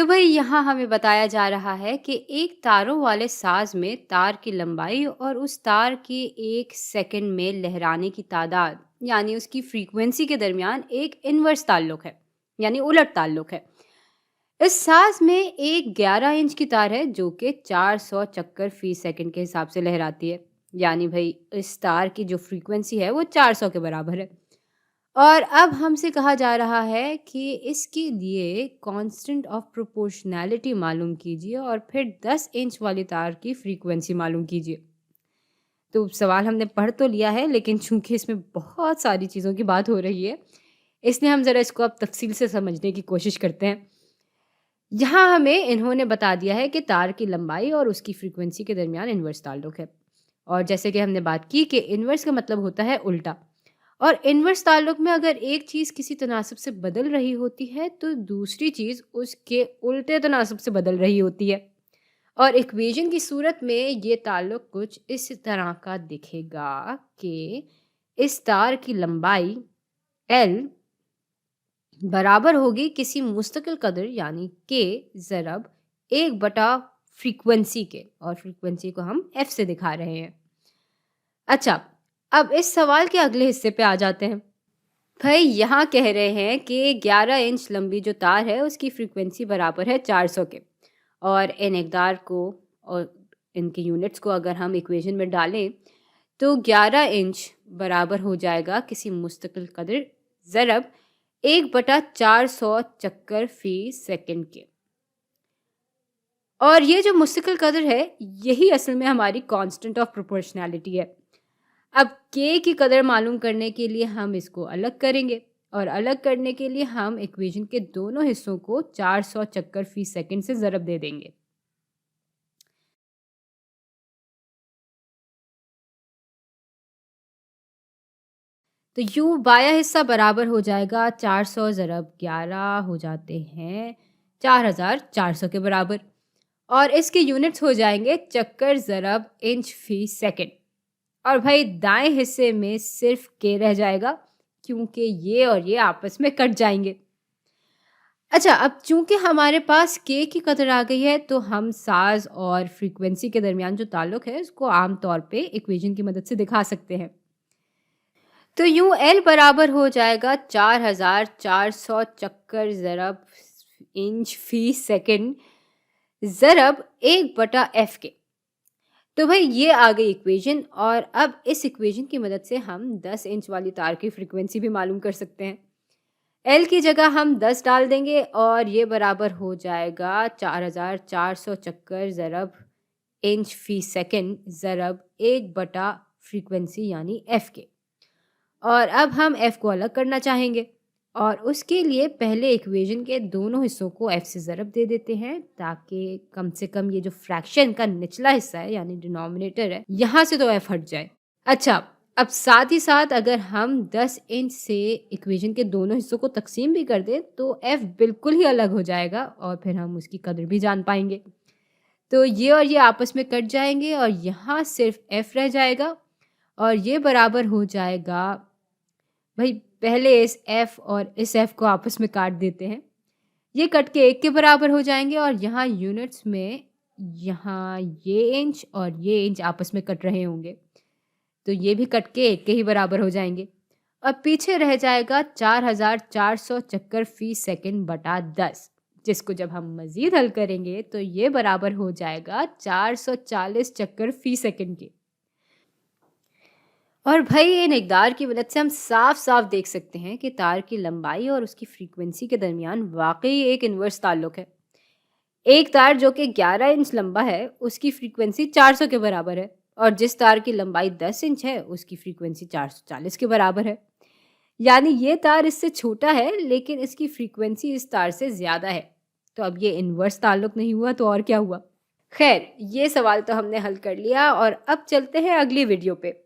तो भाई यहाँ हमें बताया जा रहा है कि एक तारों वाले साज में तार की लंबाई और उस तार के 1 सेकंड में लहराने की तादाद यानी उसकी फ्रीक्वेंसी के दरमियान एक इन्वर्स ताल्लुक है, यानी उलट ताल्लुक है। इस साज में एक 11 इंच की तार है जो कि 400 चक्कर फी सेकंड के हिसाब से लहराती है। यानी भाई इस तार की जो फ्रीक्वेंसी है वो 400 के बराबर है। और अब हमसे कहा जा रहा है कि इसके लिए कांस्टेंट ऑफ प्रोपोर्शनैलिटी मालूम कीजिए और फिर 10 इंच वाली तार की फ्रीक्वेंसी मालूम कीजिए। तो सवाल हमने पढ़ तो लिया है, लेकिन चूंकि इसमें बहुत सारी चीज़ों की बात हो रही है, इसलिए हम ज़रा इसको अब तफसील से समझने की कोशिश करते हैं। यहाँ हमें इन्होंने बता दिया है कि तार की लंबाई और उसकी फ्रीक्वेंसी के दरमियान इन्वर्स ताल्लुक है। और जैसे कि हमने बात की कि इन्वर्स का मतलब होता है उल्टा। और इन्वर्स ताल्लुक में अगर एक चीज़ किसी तनासब से बदल रही होती है तो दूसरी चीज़ उसके उल्टे तनासब से बदल रही होती है। और इक्वेशन की सूरत में ये ताल्लुक कुछ इस तरह का दिखेगा कि इस तार की लंबाई L बराबर होगी किसी मुस्तकिल कदर यानी के ज़रब 1 बटा फ्रीक्वेंसी के, और फ्रीक्वेंसी को हम F से दिखा रहे हैं। अच्छा, अब इस सवाल के अगले हिस्से पे आ जाते हैं। भाई यहाँ कह रहे हैं कि 11 इंच लंबी जो तार है उसकी फ्रीक्वेंसी बराबर है 400 के, और इन इकदार को और इनके यूनिट्स को अगर हम इक्वेशन में डालें तो 11 इंच बराबर हो जाएगा किसी मुस्तकिल कदर ज़रब 1/400 चक्कर फी सेकंड के। और ये जो मुस्तकिल कदर है यही असल में हमारी कांस्टेंट ऑफ प्रोपोर्शनैलिटी है। अब के की कदर मालूम करने के लिए हम इसको अलग करेंगे, और अलग करने के लिए हम इक्वेशन के दोनों हिस्सों को 400 चक्कर फी सेकंड से ज़रब दे देंगे। तो यू बाया हिस्सा बराबर हो जाएगा 400 ज़रब 11 हो जाते हैं 4400 के बराबर, और इसके यूनिट्स हो जाएंगे चक्कर ज़रब इंच फी सेकंड। और भाई दाएं हिस्से में सिर्फ के रह जाएगा क्योंकि ये और ये आपस में कट जाएंगे। अच्छा, अब चूंकि हमारे पास के की कदर आ गई है तो हम साज और फ्रीक्वेंसी के दरमियान जो ताल्लुक है उसको आम तौर पे इक्वेशन की मदद से दिखा सकते हैं। तो यूं एल बराबर हो जाएगा 4400 चक्कर ज़रब इंच फी सेकंड ज़रब 1/f के। तो भाई ये आ गई इक्वेशन, और अब इस इक्वेशन की मदद से हम 10 इंच वाली तार की फ्रीक्वेंसी भी मालूम कर सकते हैं। एल की जगह हम 10 डाल देंगे और ये बराबर हो जाएगा 4400 चक्कर ज़रब इंच फी सेकंड ज़रब 1 बटा फ्रीक्वेंसी यानी एफ़ के। और अब हम एफ़ को अलग करना चाहेंगे, और उसके लिए पहले इक्वेशन के दोनों हिस्सों को एफ़ से ज़रब दे देते हैं ताकि कम से कम ये जो फ्रैक्शन का निचला हिस्सा है यानी डिनोमिनेटर है यहाँ से तो एफ़ हट जाए। अच्छा, अब साथ ही साथ अगर हम 10 इंच से इक्वेशन के दोनों हिस्सों को तकसीम भी कर दें तो एफ़ बिल्कुल ही अलग हो जाएगा और फिर हम उसकी कदर भी जान पाएंगे। तो ये और ये आपस में कट जाएंगे और यहाँ सिर्फ एफ़ रह जाएगा, और ये बराबर हो जाएगा, भाई पहले इस एफ़ और इस एफ़ को आपस में काट देते हैं, ये कट के 1 के बराबर हो जाएंगे, और यहाँ यूनिट्स में यहाँ ये इंच और ये इंच आपस में कट रहे होंगे तो ये भी कट के 1 के ही बराबर हो जाएंगे। और पीछे रह जाएगा 4400 चक्कर फी सेकंड बटा 10, जिसको जब हम मज़ीद हल करेंगे तो ये बराबर हो जाएगा 440 चक्कर फी सेकंड के। और भाई इन इकदार की मदद से हम साफ साफ देख सकते हैं कि तार की लंबाई और उसकी फ्रीक्वेंसी के दरमियान वाकई एक इन्वर्स ताल्लुक है। एक तार जो कि 11 इंच लंबा है उसकी फ्रीक्वेंसी 400 के बराबर है, और जिस तार की लंबाई 10 इंच है उसकी फ्रीक्वेंसी 440 के बराबर है। यानी ये तार इससे छोटा है लेकिन इसकी फ्रीक्वेंसी इस तार से ज़्यादा है। तो अब ये इन्वर्स ताल्लुक नहीं हुआ तो और क्या हुआ। खैर, ये सवाल तो हमने हल कर लिया, और अब चलते हैं अगली वीडियो पे।